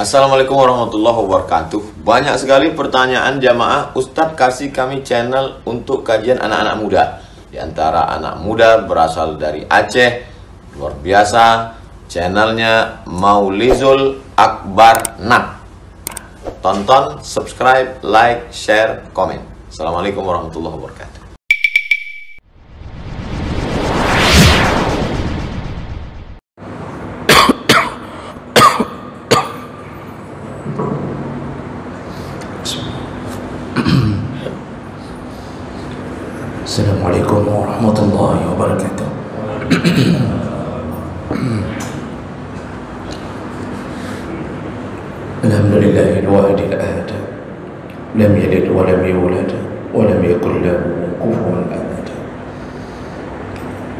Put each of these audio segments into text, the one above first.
Assalamualaikum warahmatullahi wabarakatuh. Banyak sekali pertanyaan jamaah, Ustadz kasih kami channel untuk kajian anak-anak muda. Di antara anak muda berasal dari Aceh, luar biasa. Channelnya Maulizul Akbar Nak. Tonton, subscribe, like, share, komen. Assalamualaikum warahmatullahi wabarakatuh. Assalamualaikum warahmatullahi wabarakatuh. Alhamdulillahil wahidil ahad, lam yalid wa lam yulad wa lam yakul lahu kufuwan ahad.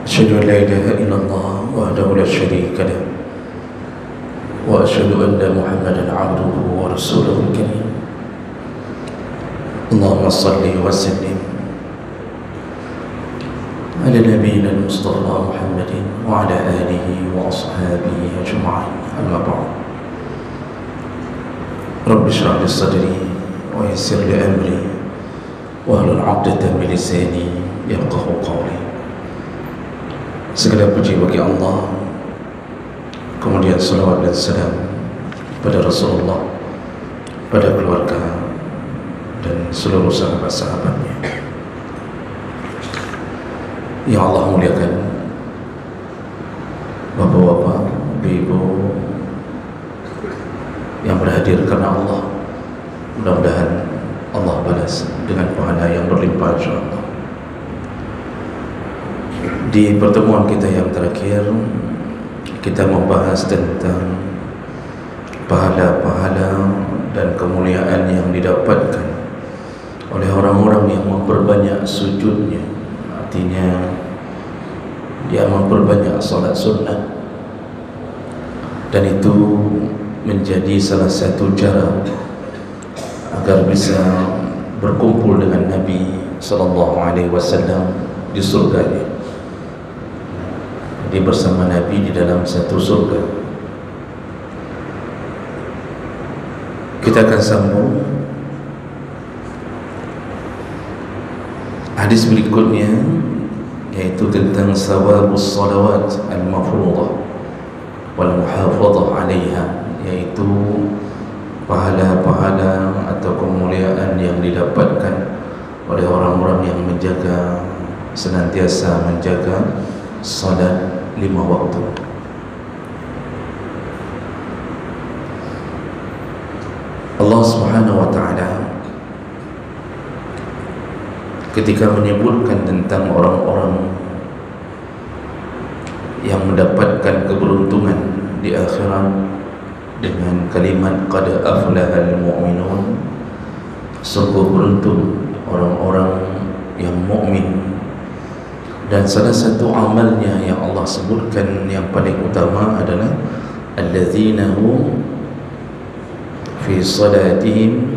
Asyhadu an la ilaha illallah wahdahu la syarika lah wa asyhadu anna Muhammadan abduhu wa rasuluhul karim. Allahumma shalli wa sallim على نبينا المصطفى محمد وعلى آله وأصحابه أجمعين. أما بعد، رب اشرح لي صدري ويسر لي أمري واحلل عقدة من لساني يفقهوا قولي. Segala puji bagi Allah, kemudian salawat dan salam pada Rasulullah, pada keluarga dan seluruh sahabat-sahabatnya yang Allah muliakan. Bapak-bapak, ibu-ibu yang berhadir karena Allah, mudah-mudahan Allah balas dengan pahala yang berlimpah insyaallah. Di pertemuan kita yang terakhir, kita membahas tentang pahala-pahala dan kemuliaan yang didapatkan oleh orang-orang yang memperbanyak sujudnya. Artinya dia memperbanyak salat sunnah, dan itu menjadi salah satu cara agar bisa berkumpul dengan Nabi sallallahu alaihi wasallam di surga. Jadi bersama Nabi di dalam satu surga. Kita akan sambung hadis berikutnya, yaitu tentang sawabus salawat al-mafruḍah wal muhafadhah 'alaiha, yaitu pahala-pahala atau kemuliaan yang didapatkan oleh orang-orang yang menjaga, senantiasa menjaga salat 5 waktu. Allah Subhanahu wa ta'ala ketika menyebutkan tentang orang-orang yang mendapatkan keberuntungan di akhirat dengan kalimat qad aflahal mu'minun, sungguh beruntung orang-orang yang mukmin. Dan salah satu amalnya yang Allah sebutkan yang paling utama adalah alladzina hum fi salatihim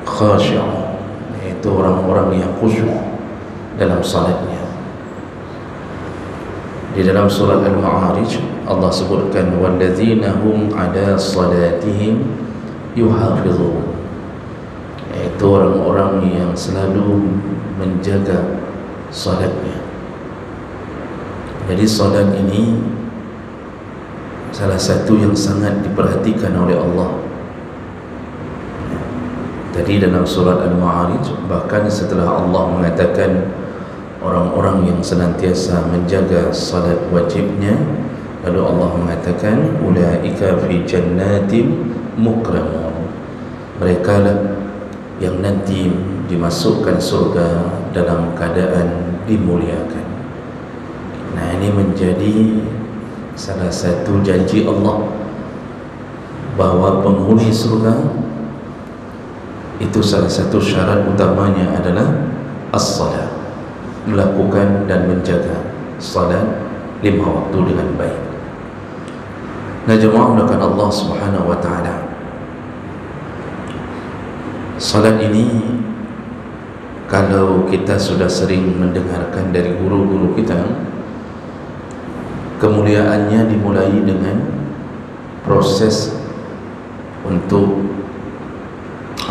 khashi'un, itu orang-orang yang khusyuk dalam salatnya. Di dalam surat Al-Ma'arij Allah sebutkan walladzina hum 'ala salatihim yuhafizun, yaitu orang-orang yang selalu menjaga salatnya. Jadi salat ini salah satu yang sangat diperhatikan oleh Allah. Tadi dalam surat Al-Ma'arij, bahkan setelah Allah mengatakan orang-orang yang senantiasa menjaga salat wajibnya, lalu Allah mengatakan ulaika fi jannatin mukramun, mereka lah yang nanti dimasukkan surga dalam keadaan dimuliakan. Nah, ini menjadi salah satu janji Allah bahawa penghuni surga itu salah satu syarat utamanya adalah as-salat, melakukan dan menjaga salat 5 waktu dengan baik. Nah, jemaah mulakan Allah Subhanahu wa ta'ala, salat ini kalau kita sudah sering mendengarkan dari guru-guru kita, kemuliaannya dimulai dengan proses untuk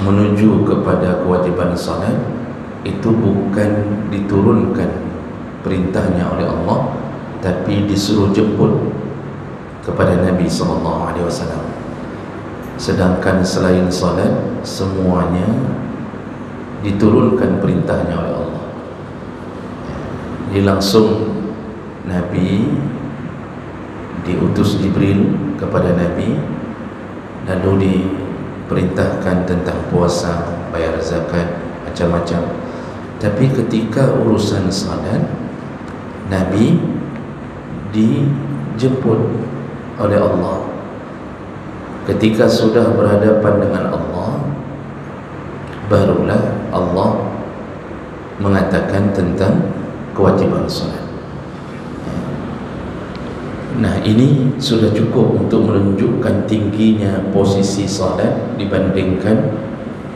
menuju kepada kewajiban salat itu bukan diturunkan perintahnya oleh Allah, tapi disuruh jemput kepada Nabi SAW. Sedangkan selain salat semuanya diturunkan perintahnya oleh Allah. Jadi langsung Nabi diutus Jibril kepada Nabi, lalu diperintahkan tentang puasa, bayar zakat, macam-macam. Tapi ketika urusan salat, Nabi dijemput oleh Allah. Ketika sudah berhadapan dengan Allah, barulah Allah mengatakan tentang kewajiban salat. Nah, ini sudah cukup untuk menunjukkan tingginya posisi salat dibandingkan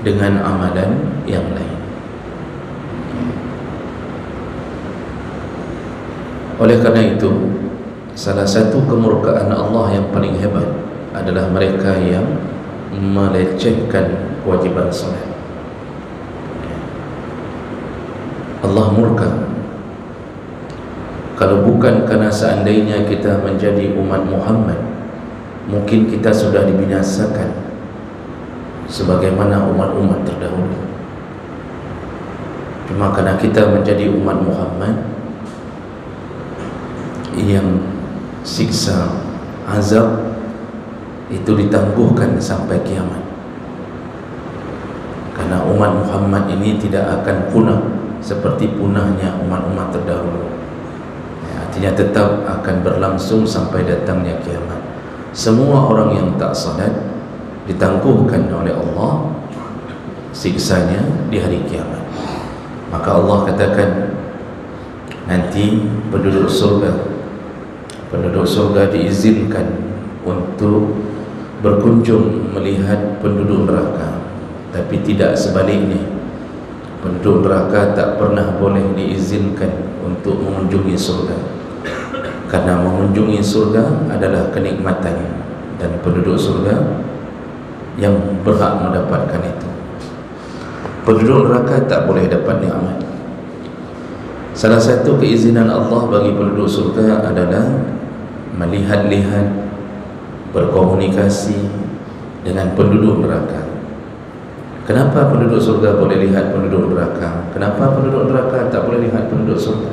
dengan amalan yang lain. Oleh karena itu, salah satu kemurkaan Allah yang paling hebat adalah mereka yang melecehkan kewajiban salat. Allah murka. Kalau bukan karena seandainya kita menjadi umat Muhammad, mungkin kita sudah dibinasakan sebagaimana umat-umat terdahulu. Cuma karena kita menjadi umat Muhammad, yang siksa azab itu ditangguhkan sampai kiamat. Karena umat Muhammad ini tidak akan punah seperti punahnya umat-umat terdahulu. Artinya tetap akan berlangsung sampai datangnya kiamat. Semua orang yang tak salat ditangguhkan oleh Allah siksanya di hari kiamat. Maka Allah katakan nanti penduduk surga diizinkan untuk berkunjung melihat penduduk neraka, tapi tidak sebaliknya. Penduduk neraka tak pernah boleh diizinkan untuk mengunjungi surga, karena mengunjungi surga adalah kenikmatan, dan penduduk surga yang berhak mendapatkan itu. Penduduk neraka tak boleh dapat nikmat. Salah satu keizinan Allah bagi penduduk surga adalah melihat-lihat, berkomunikasi dengan penduduk neraka. Kenapa penduduk surga boleh lihat penduduk neraka? Kenapa penduduk neraka tak boleh lihat penduduk surga?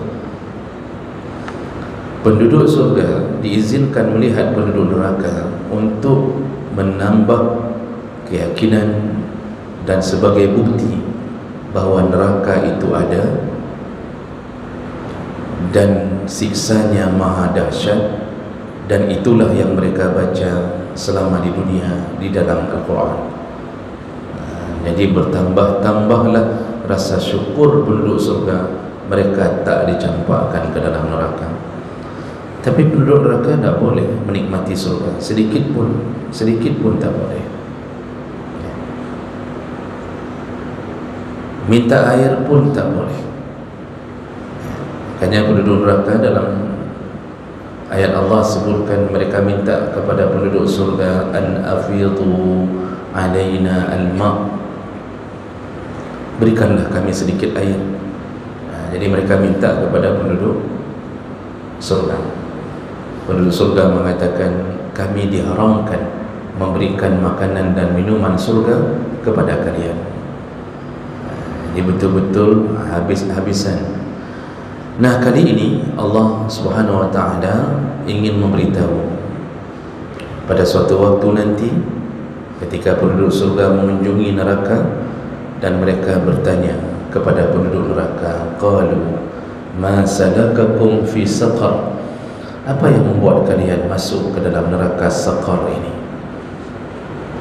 Penduduk surga diizinkan melihat penduduk neraka untuk menambah keyakinan dan sebagai bukti bahawa neraka itu ada dan siksanya maha dahsyat, dan itulah yang mereka baca selama di dunia di dalam Al-Quran. Jadi bertambah-tambahlah rasa syukur penduduk surga, mereka tak dicampakkan ke dalam neraka. Tapi penduduk neraka tak boleh menikmati surga sedikit pun tak boleh. Minta air pun tak boleh. Makanya penduduk neraka dalam ayat Allah sebutkan mereka minta kepada penduduk surga, an afidhu alaina al-ma', berikanlah kami sedikit air. Jadi mereka minta kepada penduduk surga. Penduduk surga mengatakan, kami diharamkan memberikan makanan dan minuman surga kepada kalian. Jadi betul-betul habis-habisan. Nah, kali ini Allah Subhanahu wa taala ingin memberitahu pada suatu waktu nanti ketika penduduk surga mengunjungi neraka dan mereka bertanya kepada penduduk neraka, qalu ma salakakum fi saqar, apa yang membuat kalian masuk ke dalam neraka saqar ini?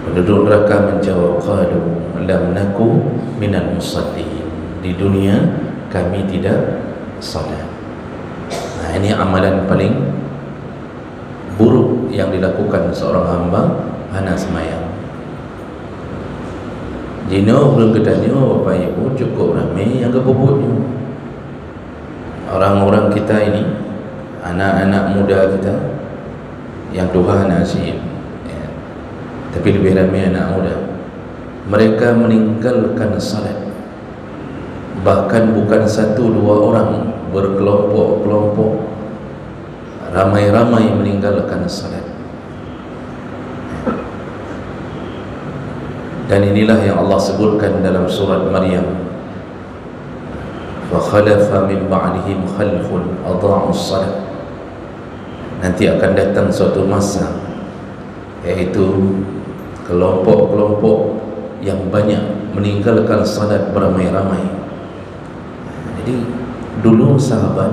Penduduk neraka menjawab, qalu lam naku minal musallin, di dunia kami tidak salat. Nah, ini amalan paling buruk yang dilakukan seorang hamba, hana semayang. Jino belum ketanya, oh Bapak Ibu cukup ramai yang kebubutnya. Orang-orang kita ini, anak-anak muda kita yang Tuhan nasib, ya, tapi lebih ramai anak muda. Mereka meninggalkan salat, bahkan bukan satu dua orang, berkelompok-kelompok, ramai-ramai meninggalkan salat. Dan inilah yang Allah sebutkan dalam surat Maryam, فَخَلَفَ مِنْ بَعْدِهِمْ خَلْفٌ أَضَاعُوا الصَّلَاةَ. Nanti akan datang suatu masa, yaitu kelompok-kelompok yang banyak meninggalkan salat beramai-ramai. Jadi dulu sahabat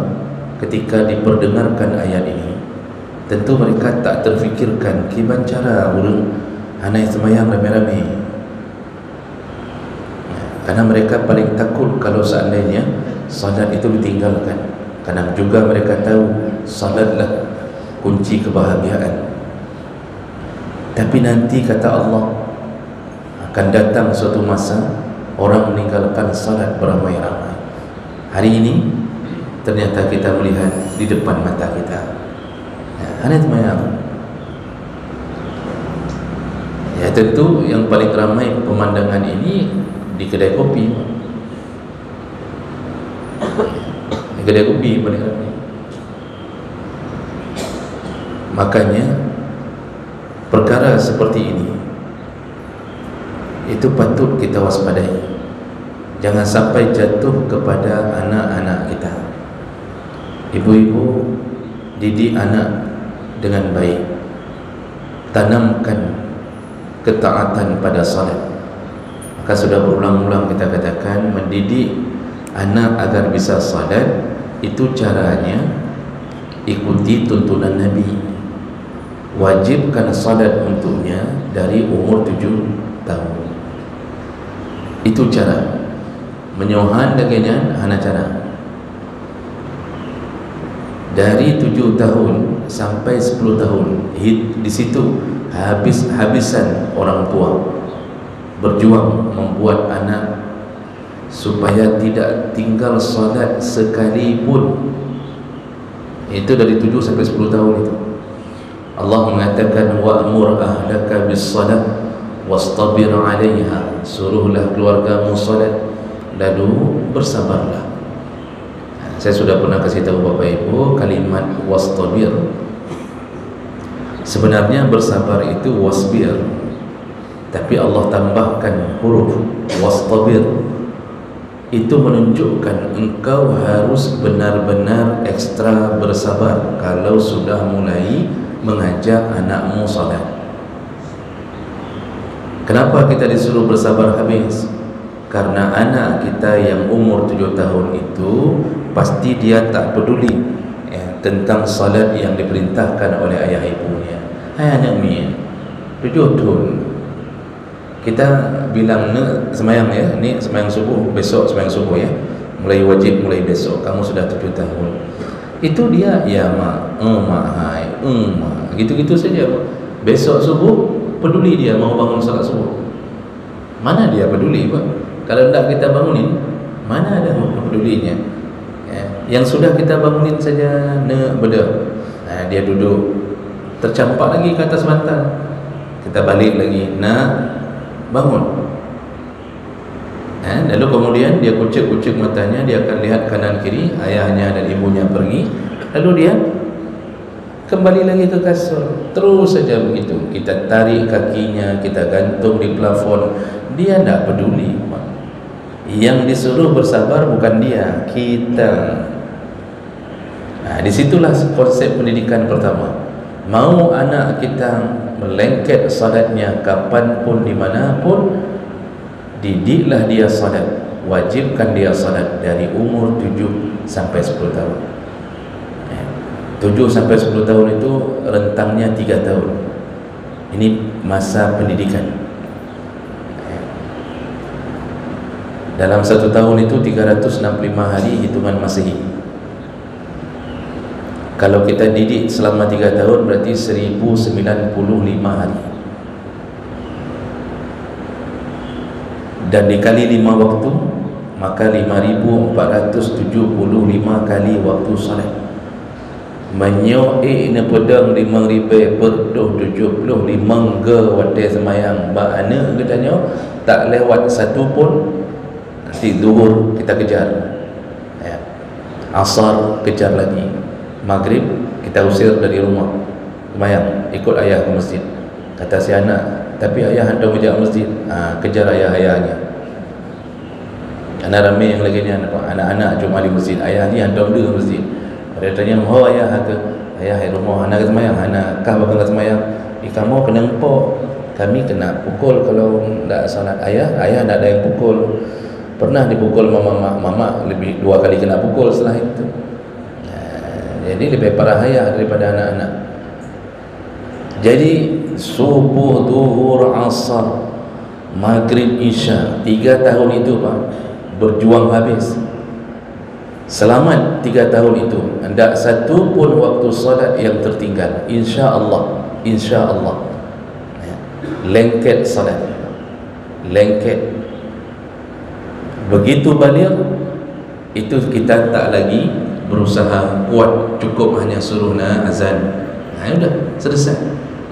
ketika diperdengarkan ayat ini, tentu mereka tak terfikirkan gimana cara anak semayang ramai-ramai. Karena mereka paling takut kalau seandainya salat itu ditinggalkan. Karena juga mereka tahu salatlah kunci kebahagiaan. Tapi nanti kata Allah, akan datang suatu masa orang meninggalkan salat beramai-ramai. Hari ini ternyata kita melihat di depan mata kita. Anak semayang. Ya tentu yang paling ramai pemandangan ini di kedai kopi. Di kedai kopi paling ramai. Makanya perkara seperti ini itu patut kita waspadai. Jangan sampai jatuh kepada anak-anak kita. Ibu-ibu, didik anak dengan baik, tanamkan ketaatan pada salat. Maka sudah berulang-ulang kita katakan, mendidik anak agar bisa salat itu caranya ikuti tuntunan Nabi. Wajibkan salat untuknya dari umur 7 tahun. Itu cara. Menyohan dengan anak cara. Dari 7 tahun sampai 10 tahun, di situ habis-habisan orang tua berjuang membuat anak supaya tidak tinggal salat sekalipun. Itu dari 7 sampai 10 tahun itu. Allah mengatakan wa'mur ahlaka bis-salat wastabir 'alaiha. Suruhlah keluargamu salat, lalu bersabarlah. Saya sudah pernah kasih tahu Bapak Ibu kalimat wastabir. Sebenarnya bersabar itu wasbir, tapi Allah tambahkan huruf wastabir. Itu menunjukkan engkau harus benar-benar ekstra bersabar kalau sudah mulai mengajak anakmu salat. Kenapa kita disuruh bersabar habis? Karena anak kita yang umur 7 tahun itu pasti dia tak peduli tentang salat yang diperintahkan oleh ayah ibunya. Hai anak mi, 7 tahun kita bilang semayang ya, ni semayang subuh, besok semayang subuh ya, mulai wajib mulai besok, kamu sudah 7 tahun. Itu dia ya mak, hai, mak, gitu-gitu saja. Besok subuh peduli dia mau bangun salat subuh. Mana dia peduli Pak? Kalau tidak kita bangunin, mana ada pedulinya? Ya, yang sudah kita bangunin saja beda. Nah, dia duduk tercampak lagi ke atas bantal. Kita balik lagi, bangun. Lalu kemudian dia kucek-kucek matanya, dia akan lihat kanan kiri, ayahnya dan ibunya pergi, lalu dia kembali lagi ke kasur. Terus saja begitu. Kita tarik kakinya, kita gantung di plafon, dia tidak peduli. Yang disuruh bersabar bukan dia, kita. Nah, disitulah konsep pendidikan pertama. Mau anak kita melengket salatnya kapanpun, dimanapun, didiklah dia salat. Wajibkan dia salat dari umur 7 sampai 10 tahun. 7 sampai 10 tahun itu rentangnya 3 tahun. Ini masa pendidikan. Dalam 1 tahun itu 365 hari hitungan Masehi. Kalau kita didik selama 3 tahun berarti 1095 hari. Dan dikali 5 waktu, maka 5475 kali waktu salat. menyoi ni pedang 5,000 perduh 75 ke wadah semayang ba'ana katanya tak lewat satu pun, nanti zuhur kita kejar ya. Asar kejar lagi, maghrib kita usir dari rumah semayang, ikut ayah ke masjid. Kata si anak, tapi ayah hantar kerja masjid. Kejar ayah-ayahnya. Anak ramai yang lagi ni anak-anak cuma di masjid, ayah ni hantar dia ke masjid. Dia tanya, "Oh ayah ke?" "Ayah di rumah, anak ke semayang." "Anak kah bakal semayang?" "Kamu kena empok, kami kena pukul kalau tak salat." Ayah tak ada yang pukul. Pernah dipukul mama lebih 2 kali kena pukul setelah itu. Jadi lebih parah ayah daripada anak-anak. Jadi subuh, zuhur, asar, maghrib, isya, 3 tahun itu Pak, berjuang habis. Selamat 3 tahun itu, tidak satu pun waktu salat yang tertinggal, insya-Allah. Insya-Allah ya. Lengket salat, lengket. Begitu balik itu kita tak lagi berusaha kuat, cukup hanya suruh azan, sudah selesai.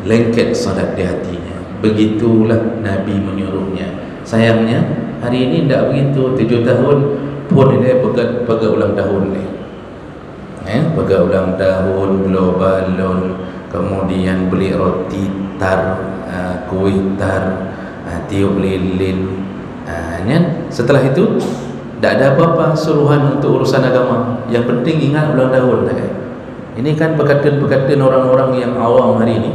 Lengket salat di hatinya. Begitulah Nabi menyuruhnya. Sayangnya hari ini tidak begitu. 7 tahun pun dia pegang ulang tahun ni. Pegang ulang tahun, blow balon, kemudian beli roti tar, kuih tar, tiup lilin. Setelah itu tak ada apa-apa suruhan untuk urusan agama. Yang penting ingat ulang tahun. Ini kan perkataan-perkataan orang-orang yang awam hari ini,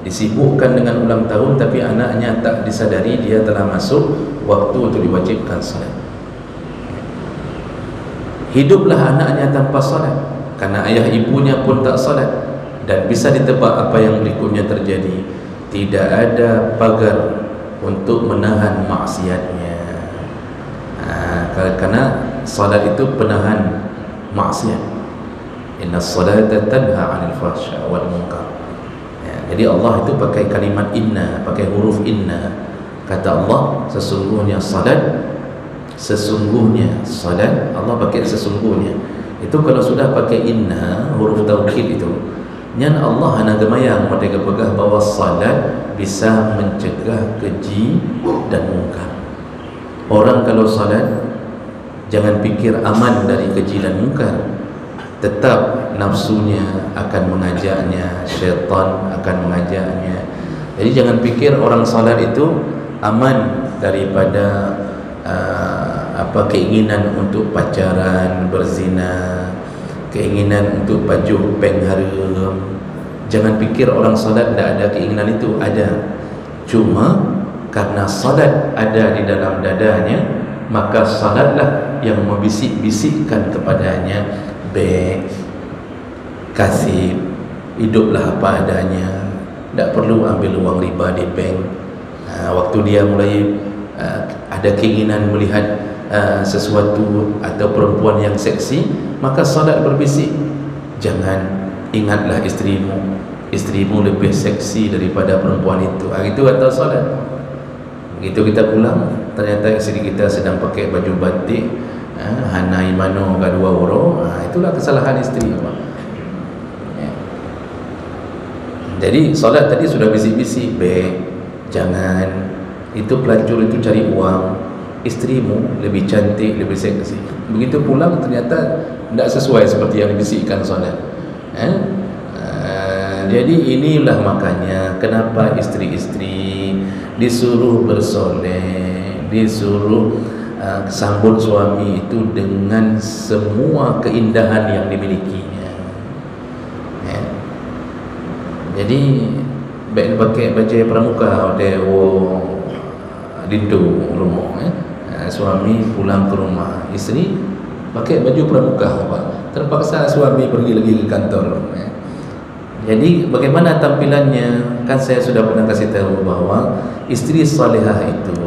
disibukkan dengan ulang tahun, tapi anaknya tak disadari dia telah masuk waktu untuk diwajibkan salat. Hiduplah anaknya tanpa salat karena ayah ibunya pun tak salat, dan bisa ditebak apa yang berikutnya terjadi. Tidak ada pagar untuk menahan maksiatnya, karena salat itu penahan maksiat. Inna salata tanha 'anil fahsya wal munkar. Jadi Allah itu pakai kalimat inna, pakai huruf inna. Kata Allah, sesungguhnya salat, Allah pakai sesungguhnya. Itu kalau sudah pakai inna, huruf taukid itu, nyan Allah hana gemayang mereka pegah bahawa salat bisa mencegah keji dan munkar. Orang kalau salat, jangan pikir aman dari keji dan munkar. Tetap nafsunya akan mengajaknya, syaitan akan mengajaknya. Jadi jangan pikir orang salat itu aman daripada keinginan untuk pacaran, berzina, keinginan untuk baju peng haram. Jangan pikir orang salat tidak ada keinginan itu, ada. Cuma karena salat ada di dalam dadanya, maka salatlah yang membisik-bisikkan kepadanya, kasih, hiduplah apa adanya, tak perlu ambil uang riba di bank. Waktu dia mulai ada keinginan melihat sesuatu atau perempuan yang seksi, maka salat berbisik, jangan, ingatlah istrimu lebih seksi daripada perempuan itu. Itu kata salat. Begitu kita pulang, ternyata istri kita sedang pakai baju batik, hana imano kadua uro. Itulah kesalahan isteri. Jadi solat tadi sudah bisik-bisik, jangan, itu pelacur itu cari uang, istrimu lebih cantik, lebih seksi. Begitu pulang ternyata tidak sesuai seperti yang dibisikkan solat. Jadi inilah makanya kenapa istri-istri disuruh bersoleh, disuruh sambut suami itu dengan semua keindahan yang dimilikinya. Jadi baik pakai baju pramuka dewo dindu rumah, suami pulang ke rumah, isteri pakai baju pramuka, terpaksa suami pergi lagi ke kantor. Jadi bagaimana tampilannya? Kan saya sudah pernah kasih tahu bahwa istri salihah itu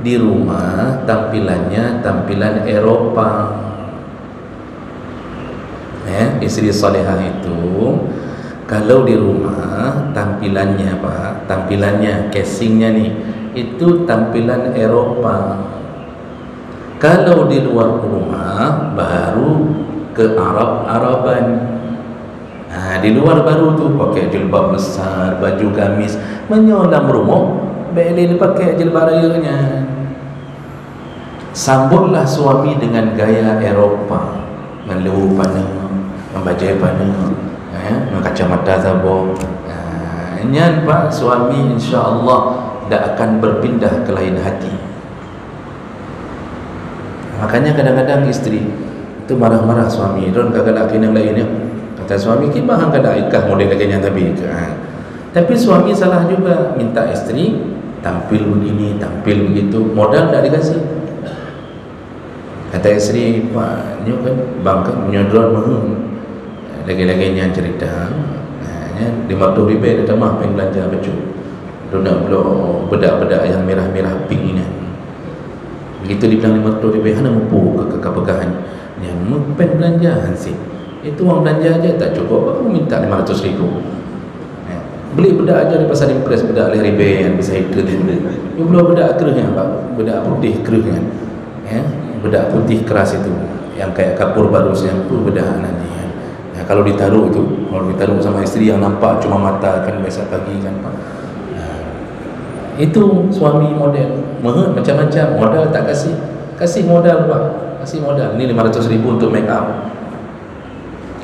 di rumah tampilannya tampilan Eropa. Istri salihah itu kalau di rumah tampilannya Pak, tampilannya casingnya nih itu tampilan Eropa. Kalau di luar rumah baru ke Araban. Di luar baru tu pakai jilbab besar, baju gamis, menyolam rumah, beli dia pakai jilbab rayanya. Sambutlah suami dengan gaya Eropah, melu panah, membajai panah, kacamata sabuk. Nyan pak suami insya-Allah tak akan berpindah ke lain hati. Makanya kadang-kadang isteri itu marah-marah suami, don kagak nak kena lain ya. Kata suami ki bahang kada ikah model lagi tapi suami salah juga, minta isteri tampil begini, tampil begitu, modal tak dikasih. Kata isteri, pak nyo kan bangka menyodron mahal. Lagi-lagi yang cerita, 50 ribu dia mah pengen belanja baju. Dona pula bedak-bedak yang merah-merah pink ini. Begitu dibilang 50 ribu, hana mampu ke pegahan. Yang pengen belanja hansi. Itu uang belanja aja tak cukup, aku minta 500 ribu. Beli bedak aja di pasar impres, bedak leriben bisa ikut dia. Dia belum bedak kerahnya pak, bedak putih kerahnya. Bedak putih keras itu yang kayak kapur baru yang tu bedak nanti. Kalau ditaruh sama isteri yang nampak cuma mata kan biasa pagi kan pak. Itu suami model, macam-macam modal tak kasih modal pak, kasih modal. Ini 500 ribu untuk make up.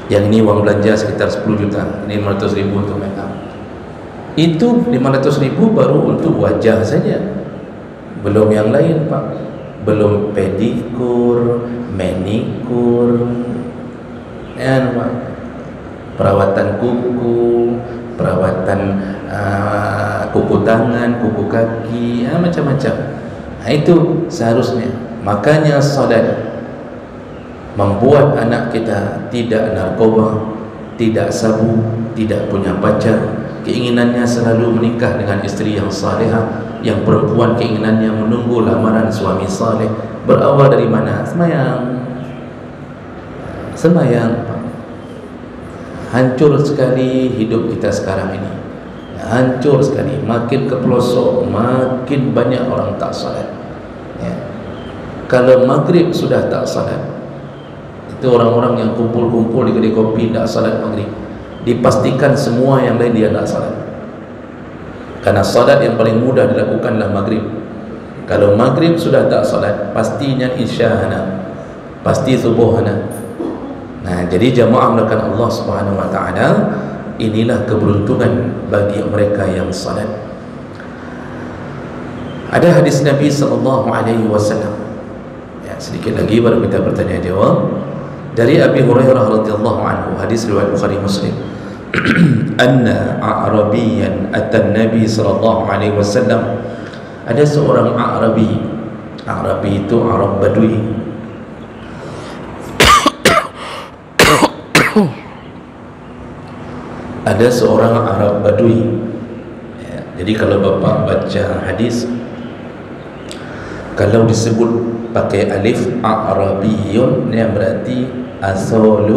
Yang ini uang belanja sekitar 10 juta, ini 500 ribu untuk make up. Itu 500 ribu baru untuk wajah saja, belum yang lain pak, belum pedikur, manikur, pak, perawatan kuku, perawatan kuku tangan, kuku kaki, macam-macam. Itu seharusnya. Makanya saudara, membuat anak kita tidak narkoba, tidak sabu, tidak punya pacar, keinginannya selalu menikah dengan isteri yang salehah, yang perempuan keinginannya menunggu lamaran suami saleh. Berawal dari mana? Semayang. Hancur sekali hidup kita sekarang ini, hancur sekali, makin ke pelosok, makin banyak orang tak salat. Kalau maghrib sudah tak salat, itu orang-orang yang kumpul-kumpul di kedai kopi tak salat maghrib, dipastikan semua yang lain dia tak salat. Karena salat yang paling mudah dilakukanlah maghrib. Kalau maghrib sudah tak salat, pastinya isya'ana, pasti subuhana. Jadi jamaah melakukan Allah Subhanahu wa taala, inilah keberuntungan bagi mereka yang salat. Ada hadis Nabi sallallahu alaihi wasallam. Sedikit lagi baru kita bertanya jawab. Dari Abi Hurairah radhiyallahu anhu, hadis riwayat Bukhari Muslim. Anna a'rabiyyan atan Nabi sallallahu alaihi wasallam. Ada seorang Arabi. Arabi itu Arab Badui. Ada seorang Arab Badui. Jadi kalau bapak baca hadis, kalau disebut pakai alif Arabiyun, yang berarti asal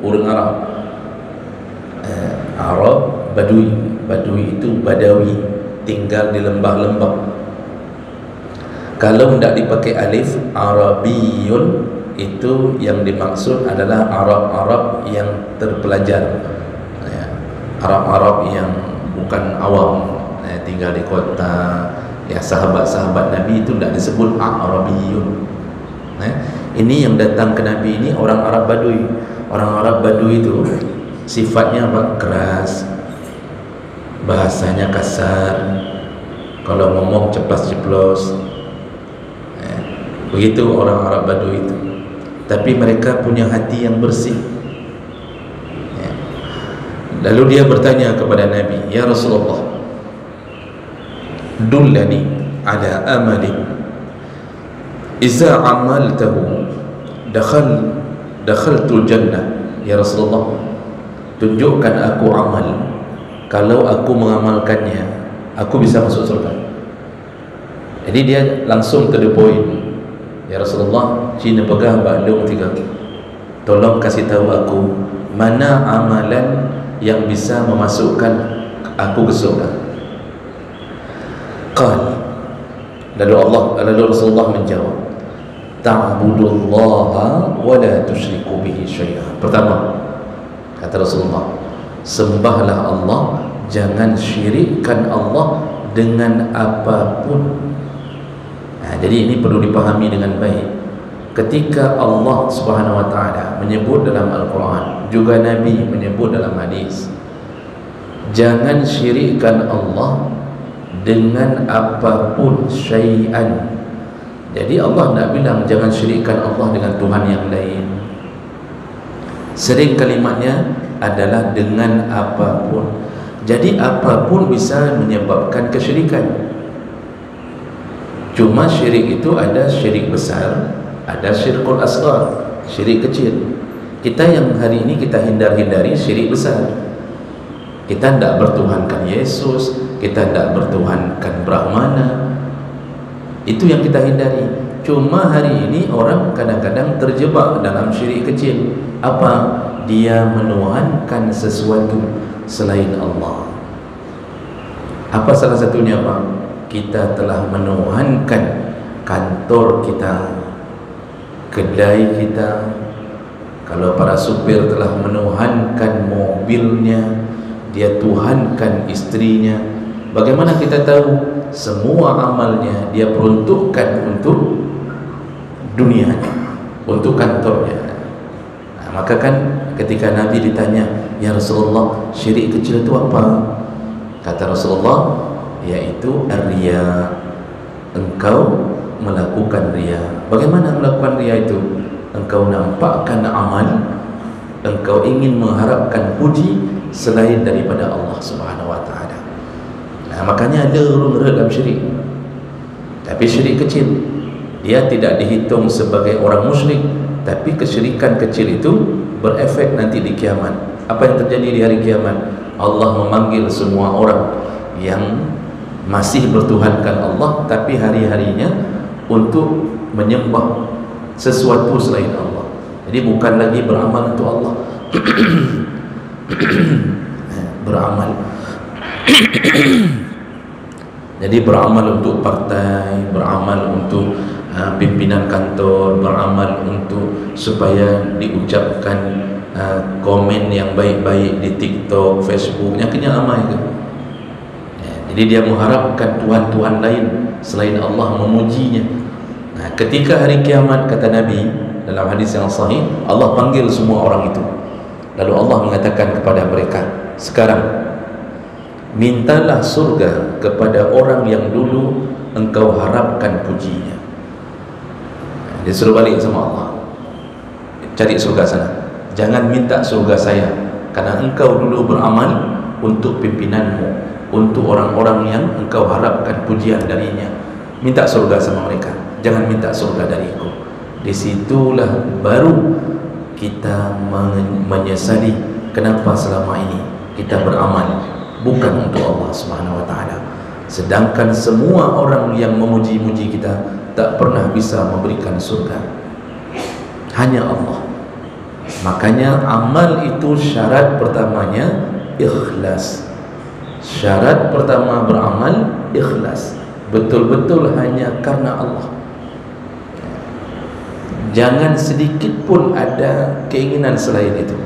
orang Arab. Arab Badui. Badui itu Badawi, tinggal di lembah-lembah. Kalau tidak dipakai alif Arabiyun, itu yang dimaksud adalah Arab-Arab yang terpelajar, Arab-Arab yang bukan awam, tinggal di kota. Sahabat-sahabat Nabi itu tidak disebut Arabiyun. Ini yang datang ke Nabi ini orang Arab Badui. Orang Arab Badui itu sifatnya apa? Keras, bahasanya kasar, kalau ngomong ceplas-ceplos. Begitu orang Arab Badui itu. Tapi mereka punya hati yang bersih. Lalu dia bertanya kepada Nabi, "Ya Rasulullah, dullani ala amali iza amaltahu dakhaltul jannah." Ya Rasulullah, tunjukkan aku amal, kalau aku mengamalkannya aku bisa masuk surga. Jadi dia langsung to the point. Ya Rasulullah, Cina pegang balung 3. Tolong kasih tahu aku mana amalan yang bisa memasukkan aku ke surga. Lalu Rasulullah menjawab, ta'budullaha wa la tusyriku bihi syai'a. Pertama, Kata Rasulullah, sembahlah Allah, jangan syirikkan Allah dengan apapun. Jadi ini perlu dipahami dengan baik. Ketika Allah Subhanahu wa taala menyebut dalam Al-Quran, juga Nabi menyebut dalam hadis, jangan syirikkan Allah dengan apapun, syai'an. Jadi Allah tidak bilang jangan syirikkan Allah dengan Tuhan yang lain. Sering kalimatnya adalah dengan apapun. Jadi apapun bisa menyebabkan kesyirikan. Cuma syirik itu ada syirik besar, ada syirkul asghar, syirik kecil. Kita yang hari ini kita hindari syirik besar. Kita tidak bertuhankan Yesus, kita tidak bertuhankan Brahmana. Itu yang kita hindari. Cuma hari ini orang kadang-kadang terjebak dalam syirik kecil. Apa? Dia menuhankan sesuatu selain Allah. Apa salah satunya, Pak? Kita telah menuhankan kantor kita, kedai kita. Kalau para supir telah menuhankan mobilnya, dia tuhankan istrinya. Bagaimana kita tahu? Semua amalnya dia peruntukkan untuk dunianya, untuk kantornya. Maka kan ketika Nabi ditanya, ya Rasulullah, syirik kecil itu apa? Kata Rasulullah, yaitu ar-riya. Engkau melakukan riya. Bagaimana melakukan riya itu? Engkau nampakkan amal, engkau ingin mengharapkan puji selain daripada Allah Subhanahu wa taala. Makanya ada orang dalam syirik. Tapi syirik kecil, dia tidak dihitung sebagai orang musyrik, tapi kesyirikan kecil itu berefek nanti di kiamat. Apa yang terjadi di hari kiamat? Allah memanggil semua orang yang masih bertuhankan Allah tapi hari-harinya untuk menyembah sesuatu selain Allah. Jadi bukan lagi beramal untuk Allah. Beramal. Jadi beramal untuk partai, beramal untuk pimpinan kantor, beramal untuk supaya diucapkan komen yang baik-baik di TikTok, Facebook, yang kenyang amal itu. Jadi dia mengharapkan Tuhan-Tuhan lain selain Allah memujinya. Nah, ketika hari kiamat, kata Nabi dalam hadis yang sahih, Allah panggil semua orang itu. Lalu Allah mengatakan kepada mereka, sekarang mintalah surga kepada orang yang dulu engkau harapkan pujinya. Dia suruh balik sama Allah, cari surga sana. Jangan minta surga saya, karena engkau dulu beramal untuk pimpinanmu, untuk orang-orang yang engkau harapkan pujian darinya. Minta surga sama mereka, jangan minta surga dariku. Disitulah baru kita menyesali kenapa selama ini kita beramal bukan untuk Allah Subhanahu wa taala. Sedangkan semua orang yang memuji-muji kita tak pernah bisa memberikan surga, hanya Allah. Makanya amal itu syarat pertamanya ikhlas. Syarat pertama beramal ikhlas, betul-betul hanya karena Allah. Jangan sedikit pun ada keinginan selain itu.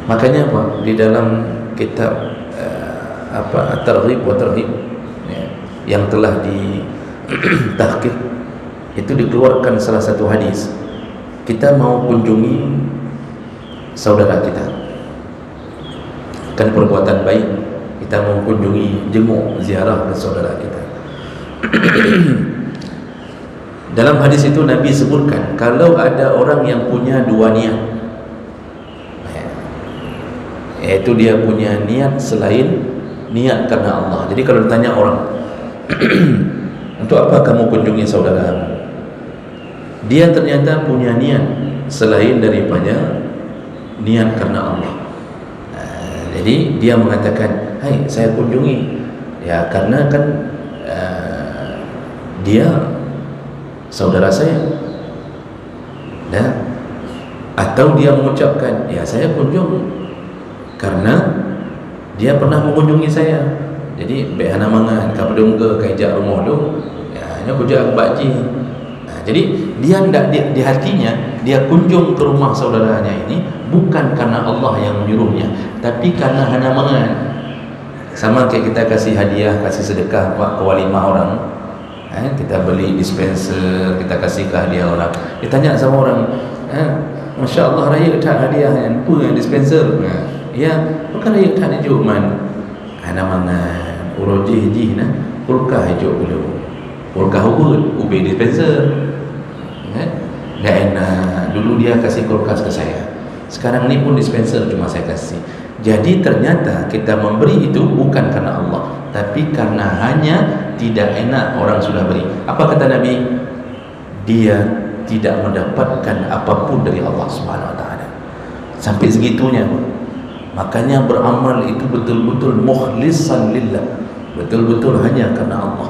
Makanya apa? Di dalam kitab At-Targhib wa Tarhib yang telah ditahqiq itu dikeluarkan salah satu hadis. Kita mau kunjungi saudara kita, kan perbuatan baik, kita mau kunjungi, jenguk, ziarah ke saudara kita. Dalam hadis itu Nabi sebutkan, kalau ada orang yang punya dua niat, yaitu dia punya niat selain niat karena Allah. Jadi kalau ditanya orang, untuk apa kamu kunjungi saudaramu? Dia ternyata punya niat selain daripada niat karena Allah. Jadi dia mengatakan, hai, saya kunjungi ya karena kan dia saudara saya. Atau dia mengucapkan, ya saya kunjung karena dia pernah mengunjungi saya. Jadi behana mangan kapdung ke kajak rumah tu, ya nya kujak bakji. Jadi dia tidak di hatinya dia kunjung ke rumah saudaranya ini bukan karena Allah yang menyuruhnya, tapi karena hana mangan. Sama kayak kita kasih hadiah, kasih sedekah ke walimah orang, kita beli dispenser, kita kasih ke hadiah orang. Kita tanya sama orang, Masya Allah raya tak hadiah apa yang dispenser? Ya, bukan raya tak hijuk man. Hana mangan, urojih nah, pulkah hijuk dulu. Pulkah ubi dispenser. Nggak enak. Dulu dia kasih kulkas ke saya, sekarang ni pun dispenser cuma saya kasih. Jadi ternyata kita memberi itu bukan karena Allah, tapi karena hanya tidak enak orang sudah beri. Apa kata Nabi? Dia tidak mendapatkan apapun dari Allah Subhanahu Wa Taala. Sampai segitunya. Makanya beramal itu betul-betul mukhlishan lillah, betul-betul hanya karena Allah.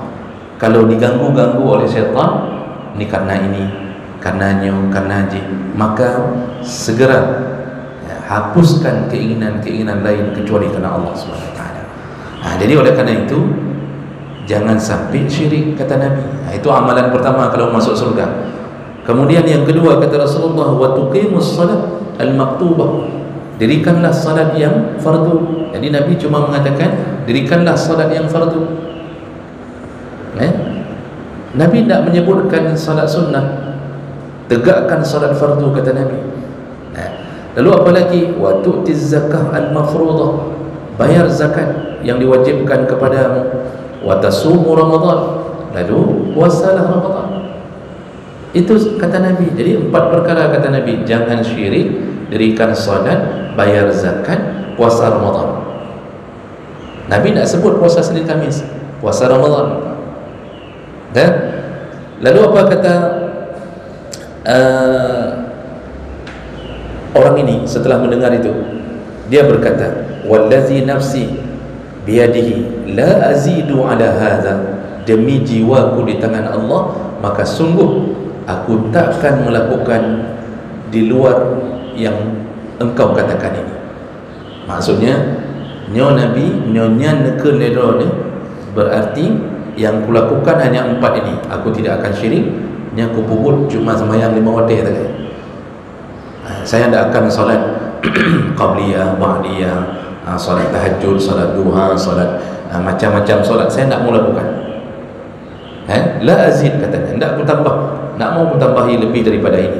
Kalau diganggu-ganggu oleh syaitan, ini karena ini, karenanya, karena maka segera hapuskan keinginan-keinginan lain kecuali karena Allah Subhanahu Wa Taala. Jadi oleh karena itu jangan sampai syirik, kata Nabi. Itu amalan pertama kalau masuk surga. Kemudian yang kedua kata Rasulullah, wa tuqimus salat al-maktubah, dirikanlah salat yang fardu. Jadi Nabi cuma mengatakan dirikanlah salat yang fardu. Nabi tidak menyebutkan salat sunnah. Tegakkan salat fardu, kata Nabi. Lalu apa lagi? Wa tu'tiz zakah al-mafruḍah, bayar zakat yang diwajibkan kepadamu. Wa tasumu Ramadan, lalu puasalah Ramadan. Itu kata Nabi. Jadi 4 perkara kata Nabi, jangan syirik, dirikan salat, bayar zakat, puasa Ramadan. Nabi tidak sebut puasa Senin Khamis, puasa Ramadan. Dan lalu apa kata orang ini setelah mendengar itu? Dia berkata, wallazi nafsi biyadihi la azidu ala hadza, demi jiwaku di tangan Allah, maka sungguh aku takkan melakukan di luar yang engkau katakan ini. Maksudnya nyo Nabi nyonya neke lero ni, berarti yang kulakukan hanya 4 ini. Aku tidak akan syirik, nya aku puput cuma sembahyang 5 waktu tadi. Saya tidak akan solat qabliyah, ba'diyah, solat tahajud, solat duha, solat macam-macam solat saya tidak mau lakukan. La azid, katanya, tidak aku tambah, tidak mau aku tambahi lebih daripada ini.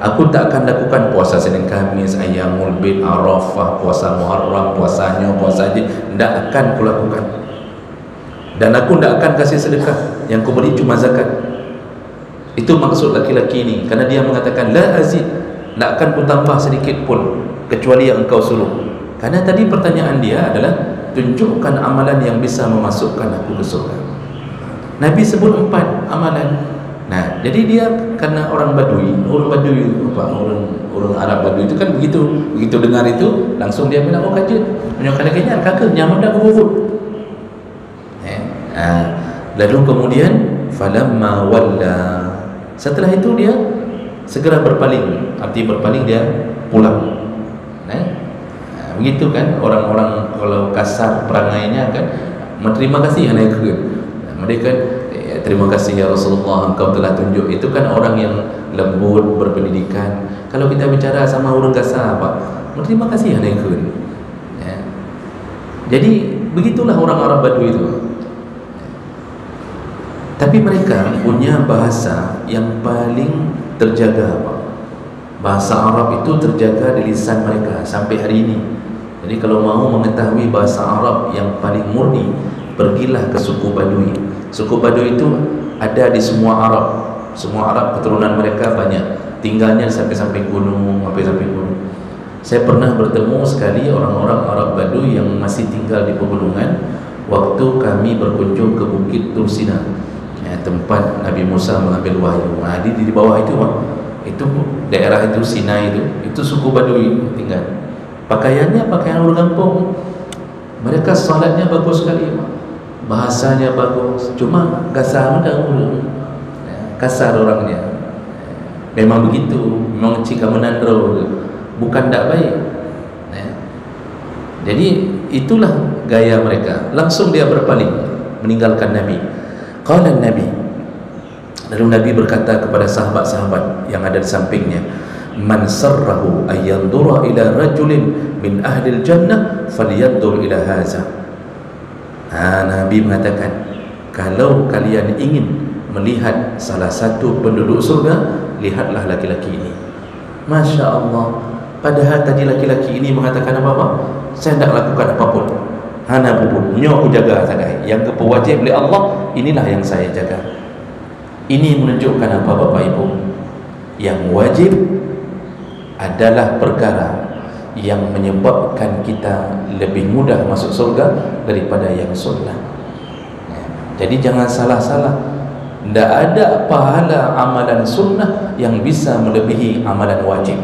Aku tak akan lakukan puasa Senin Khamis, Ayyamul Bid, Arafah, puasa Muharram, puasanya, puasa haji, tidak akan aku lakukan. Dan aku tidak akan kasih sedekah, yang ku beri cuma zakat. Itu maksud laki-laki ini, karena dia mengatakan la azid, tidak akan ku tambah sedikit pun kecuali yang engkau suruh. Karena tadi pertanyaan dia adalah tunjukkan amalan yang bisa memasukkan aku ke surga. Nabi sebut 4 amalan. Nah, jadi dia karena orang Badui, orang Arab Badui itu kan begitu dengar itu langsung dia bilang, oh kajian menyokong kakak nyaman dah kubur. Lalu kemudian falamma walla, setelah itu dia segera berpaling. Arti berpaling, dia pulang. Begitu kan orang-orang kalau kasar perangainya kan, terima kasih anak mereka, terima kasih ya Rasulullah, engkau telah tunjuk. Itu kan orang yang lembut, berpendidikan. Kalau kita bicara sama orang kasar apa, terima kasih anak Jadi begitulah orang Arab Badui itu. Tapi mereka punya bahasa yang paling terjaga, Pak. Bahasa Arab itu terjaga di lisan mereka sampai hari ini. Jadi kalau mau mengetahui bahasa Arab yang paling murni, pergilah ke suku Badui. Suku Badui itu ada di semua Arab. Semua Arab keturunan mereka banyak. Tinggalnya sampai gunung, sampai gunung. Saya pernah bertemu sekali orang-orang Arab Badui yang masih tinggal di pegunungan waktu kami berkunjung ke Bukit Tursina, tempat Nabi Musa mengambil wahyu. Di bawah itu, itu daerah itu Sinai itu suku Badui tinggal. Pakaiannya pakaian orang kampung. Mereka salatnya bagus sekali, bahasanya bagus, cuma kasar kasar orangnya. Memang begitu, memang cika menandro, bukan tak baik. Jadi itulah gaya mereka. Langsung dia berpaling, meninggalkan Nabi. Qala Nabi, lalu Nabi berkata kepada sahabat-sahabat yang ada di sampingnya, man sarrahu ay yanzura ila rajulin min ahli al-jannah falyanzur ila hadza. Nabi mengatakan, kalau kalian ingin melihat salah satu penduduk surga, lihatlah laki-laki ini. Masya Allah. Padahal tadi laki-laki ini mengatakan apa-apa, saya tidak lakukan apapun, hana bubun, aku jaga saja. Yang kewajib oleh Allah, inilah yang saya jaga. Ini menunjukkan apa Bapak Ibu? Yang wajib adalah perkara yang menyebabkan kita lebih mudah masuk surga daripada yang sunnah. Jadi jangan salah-salah. Tidak ada pahala amalan sunnah yang bisa melebihi amalan wajib.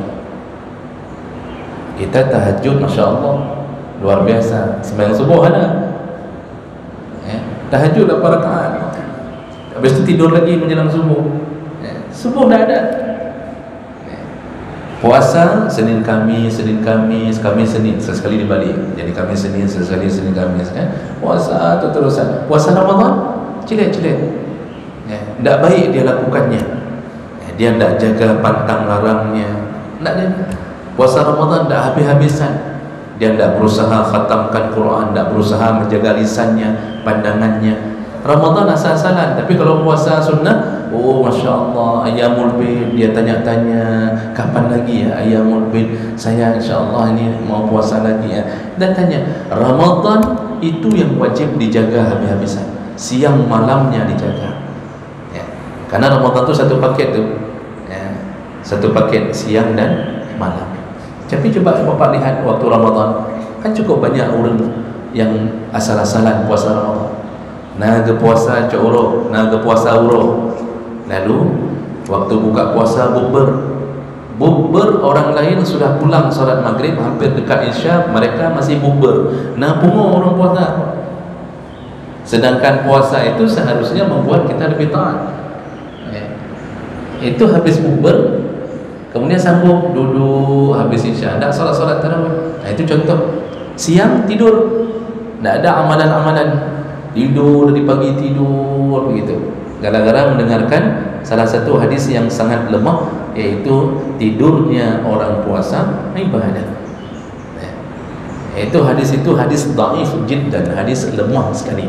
Kita tahajud, Masya Allah, luar biasa. Sembahyang subuh ada, tahajud 8 rakaat. Habis itu tidur lagi menjelang subuh. Subuh dah ada. Puasa Senin Kamis, Kamis Senin, sesekali dibalik. Jadi Kamis Senin, sesekali Senin Kamis. Puasa itu terusan. Puasa Ramadan cilet-cilet. Tidak baik dia lakukannya. Dia tidak jaga pantang larangnya. Tidak jaga. Puasa Ramadan tidak habis-habisan. Dia tidak berusaha khatamkan Quran, tidak berusaha menjaga lisannya, pandangannya. Ramadan asal-asalan. Tapi kalau puasa sunnah, oh Masya Allah, Ayyamul Bid, dia tanya-tanya, kapan lagi ya Ayyamul Bid, saya insya Allah ini mau puasa lagi ya. Dan tanya, Ramadan itu yang wajib dijaga habis-habisan, siang malamnya dijaga. Karena Ramadan itu satu paket tu, satu paket siang dan malam. Tapi coba Bapak lihat waktu Ramadan, kan cukup banyak orang yang asal-asalan puasa Ramadan. Naga puasa curuk, naga puasa uruk. Lalu waktu buka puasa bukber, orang lain sudah pulang salat maghrib, hampir dekat isya, mereka masih bukber. Nah, pungut orang puasa. Sedangkan puasa itu seharusnya membuat kita lebih taat. Itu habis bukber, kemudian sambung duduk habis isya, tak solat tarawih. Nah, itu contoh. Siang tidur, tak ada amalan-amalan, tidur dari pagi, tidur begitu. Gara-gara mendengarkan salah satu hadis yang sangat lemah, yaitu tidurnya orang puasa ibadah. Itu hadis dhaif jiddan, hadis lemah sekali.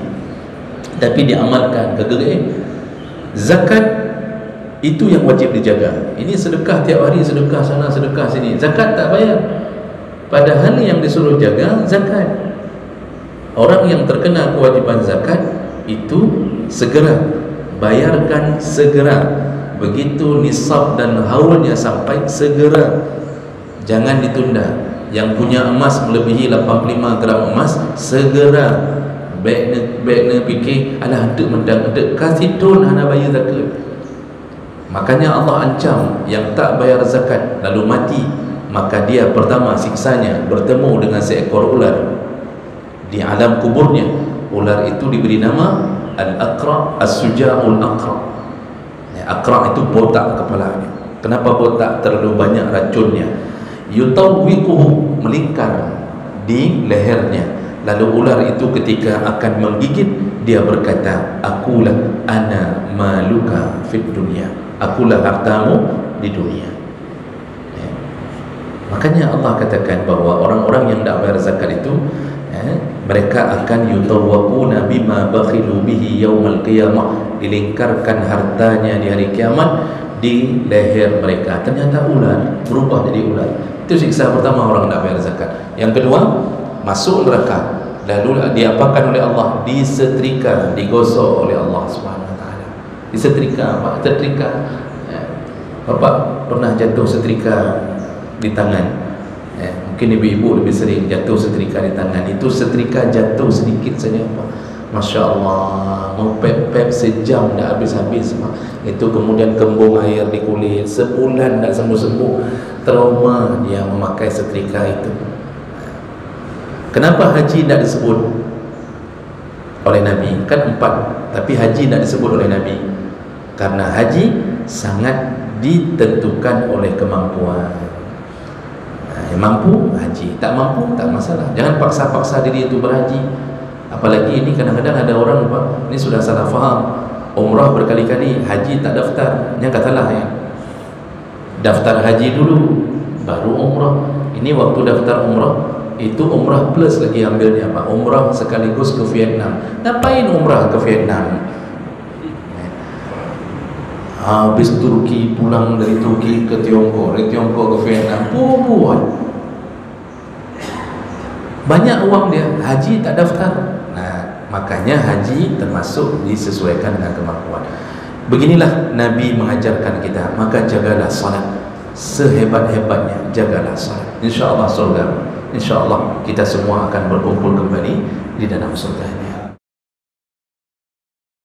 Tapi diamalkan kegeri. Zakat itu yang wajib dijaga. Ini sedekah tiap hari, sedekah sana, sedekah sini. Zakat tak bayar. Padahal yang disuruh jaga zakat. Orang yang terkena kewajiban zakat itu segera bayarkan, segera. Begitu nisab dan haulnya sampai, segera. Jangan ditunda. Yang punya emas melebihi 85 gram emas, segera. Baiknya fikir, alah dek mendang, dek kasih tun hana bayar zakat. Makanya Allah ancam yang tak bayar zakat lalu mati, maka dia pertama siksanya bertemu dengan seekor ular di alam kuburnya. Ular itu diberi nama Al-Aqra, As-Suja'ul Aqra. Aqra itu botak kepalanya. Kenapa botak? Terlalu banyak racunnya. Yutawwiquhu, melingkar di lehernya. Lalu ular itu ketika akan menggigit, dia berkata, akulah ana maluka fid dunya, akulah hartamu di dunia. Makanya Allah katakan bahawa orang-orang yang tak bayar zakat itu, mereka akan yutawwaquna bima bakhilu bihi yaumal qiyamah, dilingkarkan hartanya di hari kiamat di leher mereka. Ternyata ular berubah jadi ular. Itu siksa pertama orang tak bayar zakat. Yang kedua, masuk neraka. Lalu diapakan oleh Allah? Disetrika, digosok oleh Allah Subhanahu Wa Taala. Disetrika, Pak, setrika. Bapak pernah jatuh setrika di tangan? Mungkin ibu-ibu lebih sering jatuh setrika di tangan. Itu setrika jatuh sedikit saja, Pak, Masya Allah, mau pep-pep sejam dah habis-habis, Pak. Itu kemudian kembung air di kulit, sebulan tak sembuh-sembuh. Trauma dia memakai setrika itu. Kenapa haji tidak disebut oleh Nabi? Kan 4, tapi haji tidak disebut oleh Nabi. Karena haji sangat ditentukan oleh kemampuan. Yang mampu haji, tak mampu tak masalah. Jangan paksa-paksa diri itu berhaji. Apalagi ini kadang-kadang ada orang, Pak, ini sudah salah faham. Umrah berkali-kali, haji tak daftar. Yang katalah ya. daftar haji dulu baru umrah. Ini waktu daftar umrah itu umrah plus lagi ambilnya apa? Umrah sekaligus ke Vietnam. Ngapain umrah ke Vietnam? Habis Turki, pulang dari Turki ke Tiongkok, dari Tiongkok ke Vietnam, buat banyak uang dia, haji tak daftar. Nah, makanya haji termasuk disesuaikan dengan kemampuan. Beginilah Nabi mengajarkan kita, maka jagalah salat sehebat-hebatnya, jagalah salat. InsyaAllah surga, InsyaAllah kita semua akan berkumpul kembali di dalam surga.